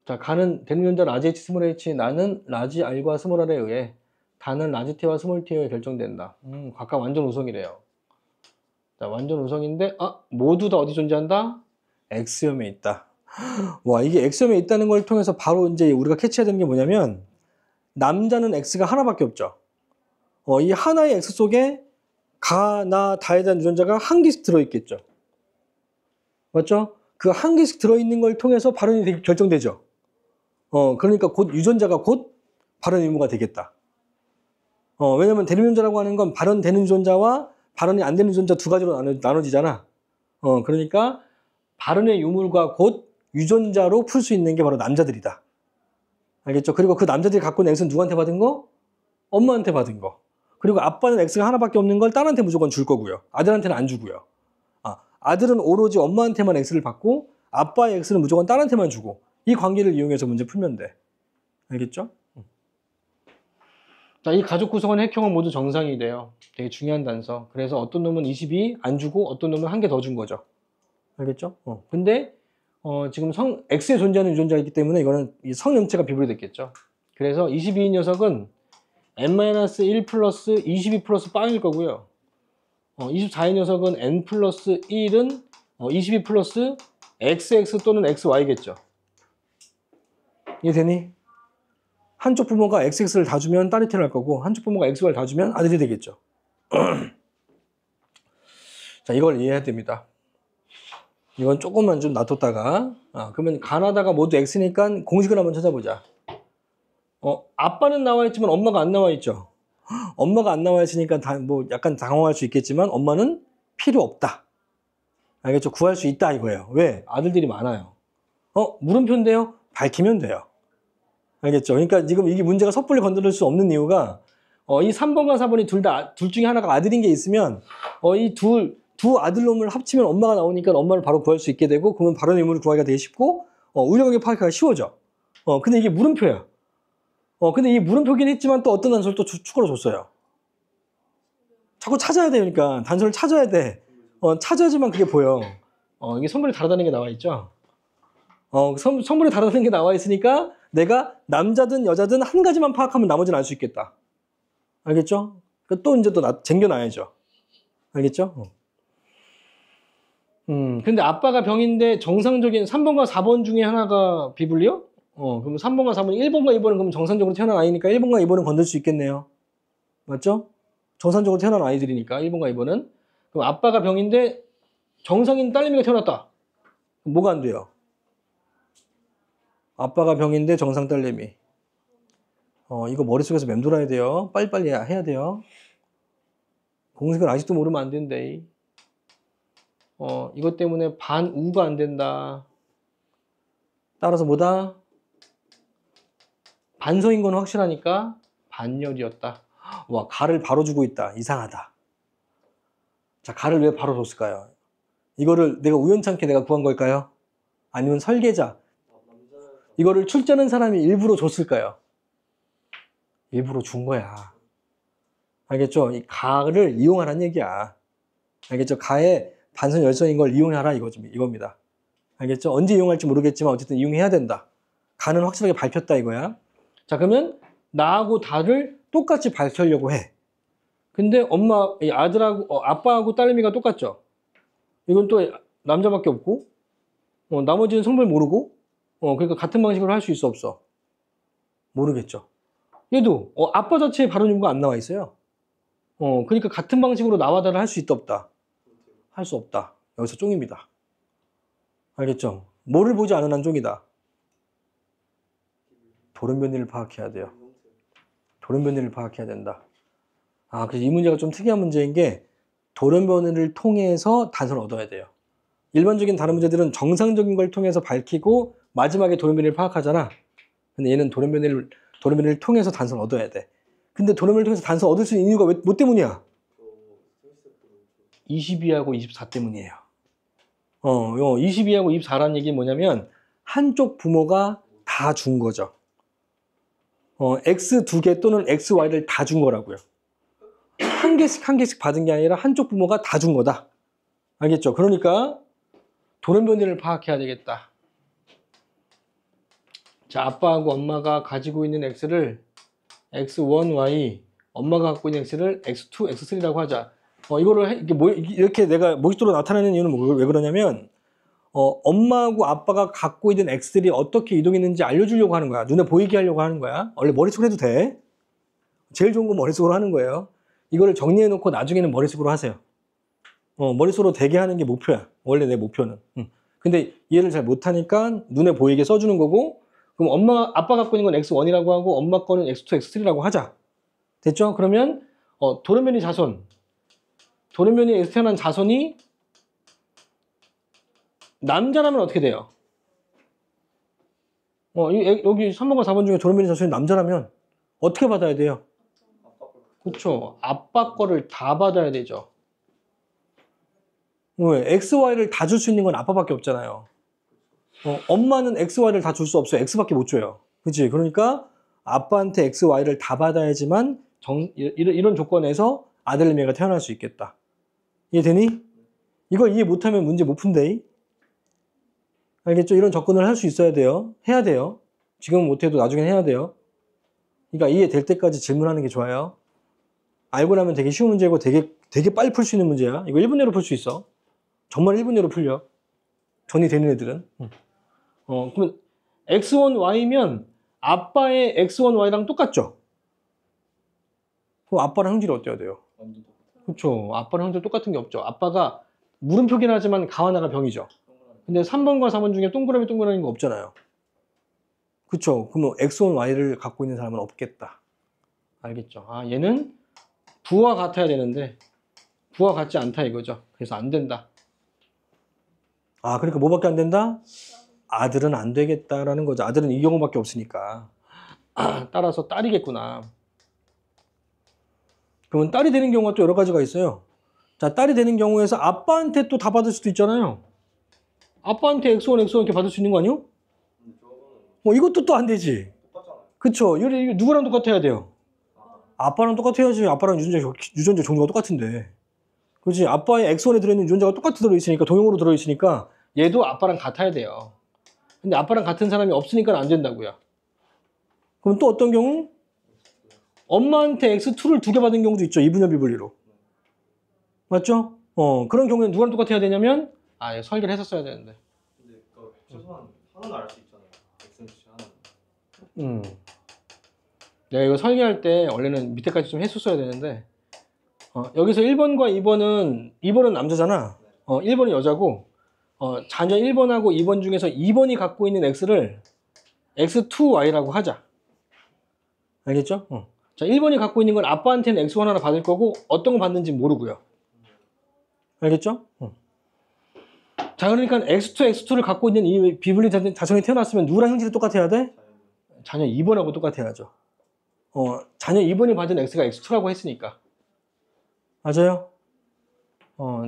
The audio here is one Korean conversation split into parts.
자, 가는 대문자 라지 H 스몰 H, 나는 라지 R과 스몰 R에 의해 다는 라지 T와 스몰 T에 의해 결정된다. 각각 완전 우성이래요. 자, 완전 우성인데 모두 다 어디 존재한다? X염에 있다. 와, 이게 X염에 있다는 걸 통해서 바로 이제 우리가 캐치해야 되는 게 뭐냐면, 남자는 X가 하나밖에 없죠. 이 하나의 X 속에 가, 나, 다에 대한 유전자가 한 개씩 들어있겠죠. 맞죠? 그 한 개씩 들어있는 걸 통해서 발현이 결정되죠. 그러니까 곧 유전자가 곧 발현 의무가 되겠다. 왜냐면 대립유전자라고 하는 건 발현되는 유전자와 발현이 안 되는 유전자 두 가지로 나눠지잖아. 그러니까 발현의 유물과 곧 유전자로 풀 수 있는 게 바로 남자들이다. 알겠죠? 그리고 그 남자들이 갖고 있는 X는 누구한테 받은 거? 엄마한테 받은 거. 그리고 아빠는 X가 하나밖에 없는 걸 딸한테 무조건 줄 거고요. 아들한테는 안 주고요. 아들은 오로지 엄마한테만 X를 받고 아빠의 X는 무조건 딸한테만 주고, 이 관계를 이용해서 문제 풀면 돼. 알겠죠? 자, 이 가족 구성원 핵형은 모두 정상이 돼요. 되게 중요한 단서. 그래서 어떤 놈은 22 안 주고 어떤 놈은 한 개 더 준 거죠. 알겠죠? 근데 지금 X에 존재하는 유전자가 있기 때문에 이거는 이 성염체가 비불이 됐겠죠. 그래서 22인 녀석은 n-1 플러스 22 플러스 빵일 거고요. 24인 녀석은 n 플러스 1은 22 플러스 XX 또는 XY겠죠. 이해되니? 한쪽 부모가 XX를 다 주면 딸이 태어날 거고, 한쪽 부모가 XY를 다 주면 아들이 되겠죠. 자, 이걸 이해해야 됩니다. 이건 조금만 좀 놔뒀다가, 그러면 가나다가 모두 X니까 공식을 한번 찾아보자. 아빠는 나와 있지만 엄마가 안 나와 있죠. 엄마가 안 나와 있으니까 약간 당황할 수 있겠지만 엄마는 필요 없다. 알겠죠? 구할 수 있다 이거예요. 왜? 아들들이 많아요. 물음표인데요? 밝히면 돼요. 알겠죠? 그러니까 지금 이게 문제가 섣불리 건드릴 수 없는 이유가, 이 3번과 4번이 둘 중에 하나가 아들인 게 있으면, 이 두 아들놈을 합치면 엄마가 나오니까 엄마를 바로 구할 수 있게 되고, 그러면 발언 의무를 구하기가 되게 쉽고, 우려관계 파악하기가 쉬워져. 근데 이게 물음표야. 근데 이 물음표긴 했지만 또 어떤 단서를 또 추가로 줬어요. 자꾸 찾아야 되니까 단서를 찾아야 돼. 찾아야지만 그게 보여. 이게 성분이 다르다는 게 나와 있죠. 성분이 다르다는 게 나와 있으니까 내가 남자든 여자든 한 가지만 파악하면 나머지는 알 수 있겠다. 알겠죠? 또 이제 또 쟁겨놔야죠. 알겠죠? 근데 아빠가 병인데 정상적인 3번과 4번 중에 하나가 비불리요? 그럼 3번과 4번, 1번과 2번은 그럼 정상적으로 태어난 아이니까 1번과 2번은 건들 수 있겠네요. 맞죠? 정상적으로 태어난 아이들이니까 1번과 2번은. 그럼 아빠가 병인데 정상인 딸내미가 태어났다. 그럼 뭐가 안 돼요? 아빠가 병인데 정상 딸내미. 이거 머릿속에서 맴돌아야 돼요. 빨리빨리 해야 돼요. 공식을 아직도 모르면 안 된대. 이것 때문에 반우가 안 된다. 따라서 뭐다? 반성인 건 확실하니까 반열이었다. 와, 가를 바로 주고 있다. 이상하다. 자, 가를 왜 바로 줬을까요? 이거를 내가 우연찮게 내가 구한 걸까요? 아니면 설계자, 이거를 출제하는 사람이 일부러 줬을까요? 일부러 준 거야. 알겠죠? 이 가를 이용하라는 얘기야. 알겠죠? 가의 반선 열선인 걸 이용하라 이겁니다. 알겠죠? 언제 이용할지 모르겠지만 어쨌든 이용해야 된다. 가는 확실하게 밝혔다 이거야. 자, 그러면 나하고 다를 똑같이 밝히려고 해. 근데 아들하고 아빠하고 딸내미가 똑같죠. 이건 또 남자밖에 없고, 나머지는 성별 모르고, 그러니까 같은 방식으로 할 수 있어 없어? 모르겠죠. 얘도 아빠 자체의 발언 유무가 안 나와 있어요. 그러니까 같은 방식으로 나와 다를 할 수 있다 없다? 할 수 없다. 여기서 쫑입니다. 알겠죠? 뭐를 보지 않은 한 쫑이다. 돌연변이를 파악해야 돼요. 돌연변이를 파악해야 된다. 그래서 이 문제가 좀 특이한 문제인 게 돌연변이를 통해서 단서를 얻어야 돼요. 일반적인 다른 문제들은 정상적인 걸 통해서 밝히고 마지막에 돌연변이를 파악하잖아. 근데 얘는 돌연변이를 통해서 단서를 얻어야 돼. 근데 돌연변이를 통해서 단서 얻을 수 있는 이유가 뭐 때문이야? 22하고 24 때문이에요. 22하고 24라는 얘기는 뭐냐면 한쪽 부모가 다 준 거죠. X 2개 또는 XY를 다 준 거라고요. 한 개씩 받은 게 아니라 한쪽 부모가 다 준 거다. 알겠죠? 그러니까 돌연변이를 파악해야 되겠다. 자, 아빠하고 엄마가 가지고 있는 x를 x1y, 엄마가 갖고 있는 x를 x2, x3라고 하자. 이거를 이렇게 내가 모식도로 나타내는 이유는 왜 그러냐면 엄마하고 아빠가 갖고 있는 x들이 어떻게 이동했는지 알려주려고 하는 거야. 눈에 보이게 하려고 하는 거야. 원래 머릿속으로 해도 돼. 제일 좋은 건 머릿속으로 하는 거예요. 이거를 정리해 놓고 나중에는 머릿속으로 하세요. 머릿속으로 되게 하는 게 목표야. 원래 내 목표는. 근데 이해를 잘 못하니까 눈에 보이게 써주는 거고, 그럼 아빠 갖고 있는 건 x1이라고 하고 엄마 거는 x2, x3라고 하자. 됐죠? 그러면 돌연변이 자손, 돌연변이에서 태어난 자손이 남자라면 어떻게 돼요? 여기 3번과 4번 중에 돌연변이 자손이 남자라면 어떻게 받아야 돼요? 그렇죠. 아빠 거를 다 받아야 되죠. 왜? XY를 다 줄 수 있는 건 아빠밖에 없잖아요. 엄마는 XY를 다 줄 수 없어요. X밖에 못 줘요. 그치? 그러니까 아빠한테 XY를 다 받아야지만 이런 조건에서 아들내미가 태어날 수 있겠다. 이해되니? 이걸 이해 못하면 문제 못 푼대. 알겠죠? 이런 접근을 할 수 있어야 돼요. 해야 돼요. 지금은 못해도 나중엔 해야 돼요. 그러니까 이해될 때까지 질문하는 게 좋아요. 알고 나면 되게 쉬운 문제고 되게 빨리 풀 수 있는 문제야. 이거 1분 내로 풀 수 있어. 정말 1분 내로 풀려. 정리되는 애들은. 그러면 x1y면 아빠의 x1y랑 똑같죠? 그럼 아빠랑 형질이 어때야 돼요? 그렇죠. 아빠랑 형질 똑같은 게 없죠. 아빠가 물음표긴 하지만 가 하나가 병이죠. 근데 3번과 4번 중에 동그라미인 거 없잖아요. 그렇죠. 그럼 x1y를 갖고 있는 사람은 없겠다. 알겠죠? 아, 얘는 부와 같아야 되는데 부와 같지 않다 이거죠. 그래서 안 된다. 아, 그러니까 뭐밖에 안 된다? 아들은 안 되겠다라는 거죠. 아들은 이 경우밖에 없으니까. 따라서 딸이겠구나. 그러면 딸이 되는 경우가 또 여러 가지가 있어요. 자, 딸이 되는 경우에서 아빠한테 또 다 받을 수도 있잖아요. 아빠한테 x1, x1 이렇게 받을 수 있는 거 아니요? 이것도 또 안 되지. 그쵸? 이거 누구랑 똑같아야 돼요? 아빠랑 똑같아야지. 아빠랑 유전자 종류가 똑같은데. 그렇지? 아빠의 x1에 들어있는 유전자가 똑같이 들어있으니까, 동형으로 들어있으니까 얘도 아빠랑 같아야 돼요. 근데 아빠랑 같은 사람이 없으니까 안 된다고요. 그럼 또 어떤 경우? 엄마한테 x2를 2개 받은 경우도 있죠. 이분열 비분리로. 맞죠? 그런 경우에는 누구랑 똑같아야 되냐면 설계를 했었어야 되는데. 근데 최소한 하나는 알 수 있잖아요. x는 하나는. 내가 이거 설계할 때 원래는 밑에까지 좀 했었어야 되는데 여기서 1번과 2번은 남자잖아. 1번은 여자고 자녀 1번하고 2번 중에서 2번이 갖고 있는 x를 x2y라고 하자. 알겠죠? 자, 1번이 갖고 있는 건 아빠한테는 x1 하나 받을 거고 어떤 거 받는지 모르고요. 알겠죠? 자, 그러니까 x2, x2를 갖고 있는 이 비분리 자손이 태어났으면 누구랑 형질이 똑같아야 돼? 자녀 2번하고 똑같아야죠. 자녀 2번이 받은 x가 x2라고 했으니까. 맞아요?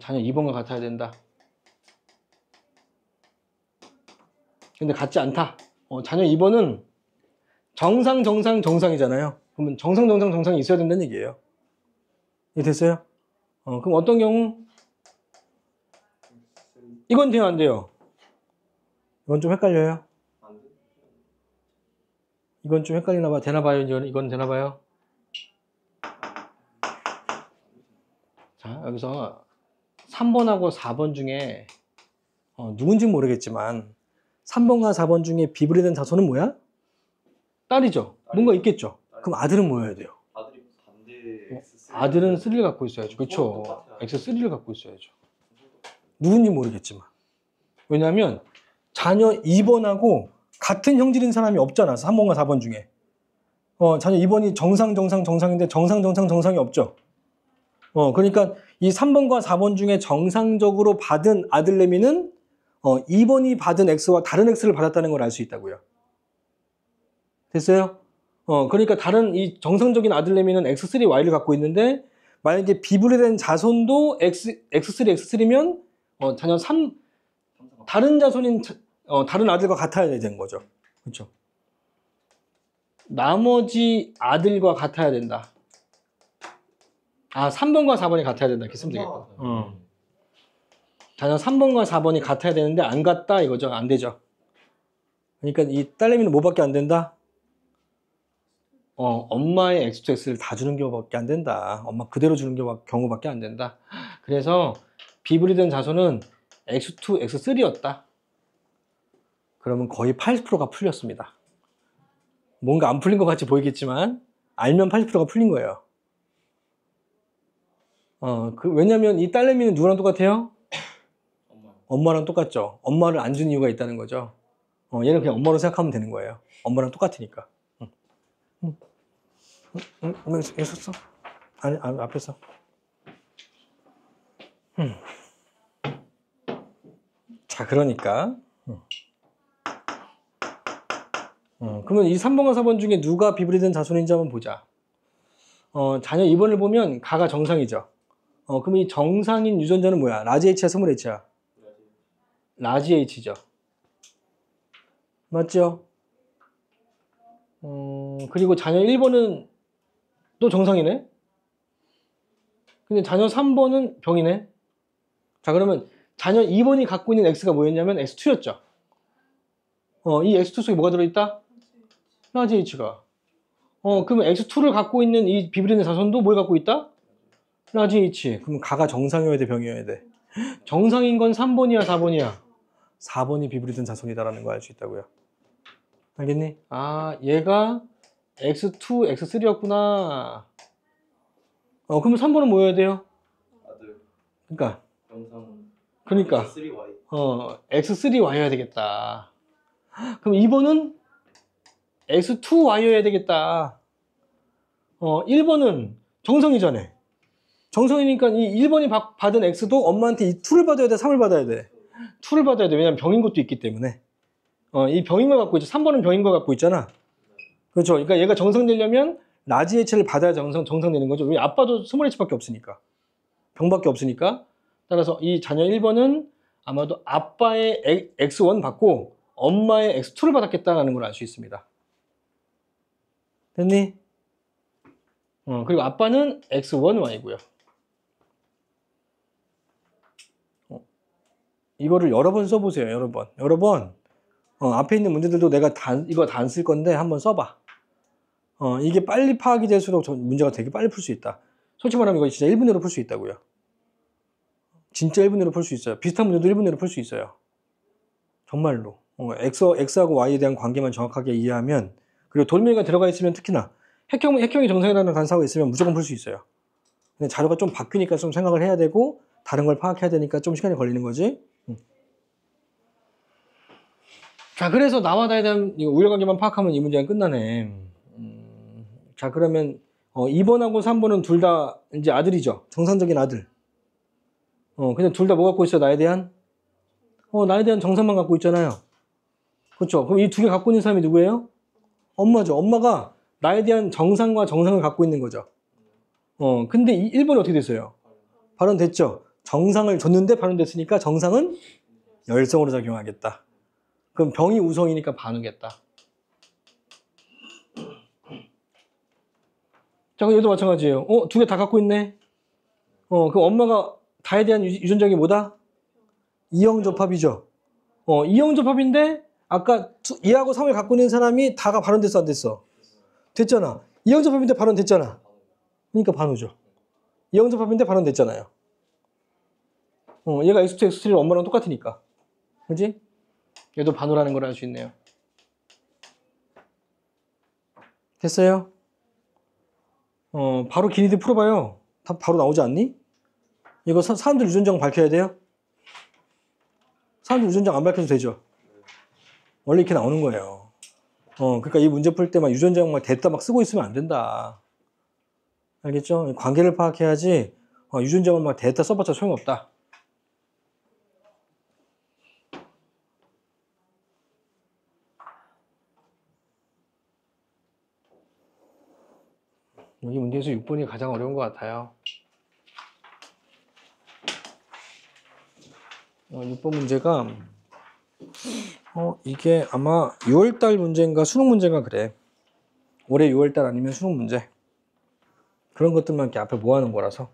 자녀 2번과 같아야 된다. 근데 같지 않다. 자녀 2번은 정상이잖아요. 그러면 정상이 있어야 된다는 얘기예요. 이해 됐어요? 그럼 어떤 경우? 이건 돼요, 안 돼요? 이건 좀 헷갈려요? 이건 좀 헷갈리나 봐. 되나 봐요, 이건 되나 봐요? 자, 여기서 3번하고 4번 중에 누군지 모르겠지만 3번과 4번 중에 비분리된 자손은 뭐야? 딸이죠. 뭔가 있겠죠. 그럼 아들은 뭐여야 돼요? 아들이 반대 x3. 아들은 3를 갖고 있어야죠. 그렇죠. x3를 갖고 있어야죠. 누군지 모르겠지만. 왜냐하면 자녀 2번하고 같은 형질인 사람이 없잖아. 3번과 4번 중에. 자녀 2번이 정상인데 정상이 없죠. 그러니까 이 3번과 4번 중에 정상적으로 받은 아들내미는 2번이 받은 x와 다른 x를 받았다는 걸 알 수 있다고요. 됐어요? 그러니까 다른 이 정상적인 아들내미는 x3y를 갖고 있는데 만약에 비분리된 자손도 x3, x3면 자녀 3 다른 자손인 다른 아들과 같아야 되는 거죠. 그렇죠? 나머지 아들과 같아야 된다. 3번과 4번이 같아야 된다. 이렇게 쓰면 되겠다. 자녀 3번과 4번이 같아야 되는데 안 같다 이거죠. 안 되죠. 그러니까 이 딸내미는 뭐밖에 안 된다? 엄마의 x to x를 다 주는 경우밖에 안 된다. 엄마 그대로 주는 경우밖에 안 된다. 그래서 비분리된 자손은 x2, x3였다. 그러면 거의 80%가 풀렸습니다. 뭔가 안 풀린 것 같이 보이겠지만 알면 80%가 풀린 거예요. 왜냐면 이 딸내미는 누구랑 똑같아요? 엄마랑 똑같죠. 엄마를 안 준 이유가 있다는 거죠. 얘는 그냥 엄마로 생각하면 되는 거예요. 엄마랑 똑같으니까. 여기 썼어? 아니, 앞에 써. 자, 그러니까. 그러면 이 3번과 4번 중에 누가 비분리된 자손인지 한번 보자. 자녀 2번을 보면 가가 정상이죠. 그럼 이 정상인 유전자는 뭐야? 라지 H야, 스몰 H야? 라지 H죠. 맞죠? 그리고 자녀 1번은 또 정상이네? 근데 자녀 3번은 병이네? 자, 그러면 자녀 2번이 갖고 있는 X가 뭐였냐면 X2였죠. 이 X2 속에 뭐가 들어있다? 라지 H가. 그러면 X2를 갖고 있는 이 비브리된 자손도 뭘 갖고 있다? 라지 H. 그럼 가가 정상이어야 돼, 병이어야 돼? 정상인 건 3번이야, 4번이야? 4번이 비브리된 자손이다라는 거 알 수 있다고요. 알겠니? 아, 얘가 X2, X3였구나. 그러면 3번은 뭐여야 돼요? 아들. 그러니까. 영상. 그러니까. X3Y. X3Y여야 되겠다. 그럼 2번은 X2Y여야 되겠다. 1번은 정성이잖아. 정성이니까 이 1번이 받은 X도 엄마한테 이 2를 받아야 돼, 3을 받아야 돼? 2를 받아야 돼. 왜냐면 병인 것도 있기 때문에. 이 병인 걸 갖고 있죠. 3번은 병인 걸 갖고 있잖아. 그렇죠. 그러니까 얘가 정상되려면 라지 H를 받아야 정상되는 거죠. 왜? 아빠도 스몰 H밖에 없으니까. 병밖에 없으니까. 따라서 이 자녀 1번은 아마도 아빠의 X1 받고 엄마의 X2를 받았겠다라는 걸 알 수 있습니다. 됐니? 그리고 아빠는 X1Y고요. 이거를 여러 번 써보세요. 여러 번. 여러 번. 앞에 있는 문제들도 내가 이거 다 안 쓸 건데 한번 써봐. 이게 빨리 파악이 될수록 문제가 되게 빨리 풀 수 있다. 솔직히 말하면 이거 진짜 1분 내로 풀 수 있다고요. 진짜 1분 내로 풀 수 있어요. 비슷한 문제도 1분 내로 풀 수 있어요. 정말로. X하고 Y에 대한 관계만 정확하게 이해하면, 그리고 돌멩이가 들어가 있으면 특히나 핵형이 정상이라는 간사가 있으면 무조건 풀 수 있어요. 근데 자료가 좀 바뀌니까 좀 생각을 해야 되고 다른 걸 파악해야 되니까 좀 시간이 걸리는 거지. 자, 그래서 나와 나에 대한 우열관계만 파악하면 이 문제는 끝나네. 자, 그러면 2번하고 3번은 둘 다 이제 아들이죠. 정상적인 아들. 근데 둘 다 뭐 갖고 있어요? 나에 대한? 나에 대한 정상만 갖고 있잖아요. 그렇죠? 그럼 이 두 개 갖고 있는 사람이 누구예요? 엄마죠. 엄마가 나에 대한 정상과 정상을 갖고 있는 거죠. 근데 이 1번이 어떻게 됐어요? 발현됐죠. 정상을 줬는데 발현됐으니까 정상은 열성으로 작용하겠다. 그럼 병이 우성이니까 반우겠다. 자, 그럼 얘도 마찬가지예요. 두 개 다 갖고 있네. 그럼 엄마가 다에 대한 유전자가 뭐다? 이형접합이죠. 이형접합인데 아까 2하고 3을 갖고 있는 사람이 다가 발현됐어, 안 됐어? 됐잖아. 이형접합인데 발현됐잖아. 그러니까 반우죠. 이형접합인데 발현됐잖아요. 얘가 X2, X3를 엄마랑 똑같으니까. 그지? 얘도 반우라는 걸 알 수 있네요. 됐어요? 바로 기니드 풀어봐요. 답 바로 나오지 않니? 이거 사람들 유전자가 밝혀야 돼요? 사람들 유전자가 안 밝혀도 되죠? 원래 이렇게 나오는 거예요. 그러니까 이 문제 풀 때 막 유전자 막 됐다 막 쓰고 있으면 안 된다. 알겠죠? 관계를 파악해야지 유전자만 막 됐다 써봤자 소용없다. 여기 문제에서 6번이 가장 어려운 것 같아요. 6번 문제가 이게 아마 6월달 문제인가 수능 문제가 그래. 올해 6월달 아니면 수능 문제. 그런 것들만 이렇게 앞에 모아놓은 거라서